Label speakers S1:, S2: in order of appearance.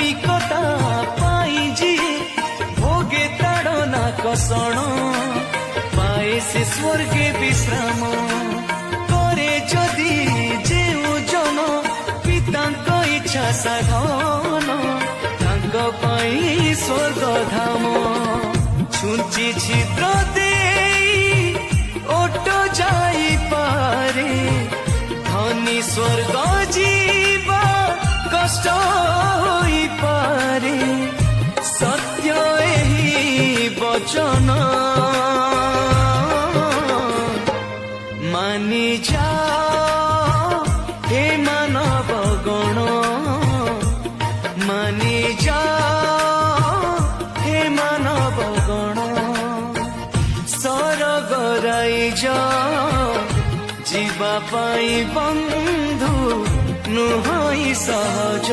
S1: ধার্মিকতা পাই যিয়ে ভোগে তাড়না কষণ পায়ে সে স্বর্গে বিশ্রাম করে যদি যেউ জন পিতাଙ୍କ ইচ্ছা সাধন তাଙ୍କ ପାଇଁ স্বর্গ ধাম ଛୁଞ୍ଚି ଛିଦ୍ର ଦେଇ ଓଟ ଯାଇପାରେ ଧନୀ ସ୍ୱର୍ଗ ଯିବା କଷ୍ଟ ହୋଇପାରେ ସତ୍ୟ ଏହି ବଚନ ମାନି ଯାଅ ହେ ମାନବ ଗଣ ମାନି ଯାଅ ହେ ମାନବ ଗଣ ସରଗ ରାଇଜ ଯିବା ପାଇଁ ବନ୍ଧୁ ନୁହଁ ସହଜ।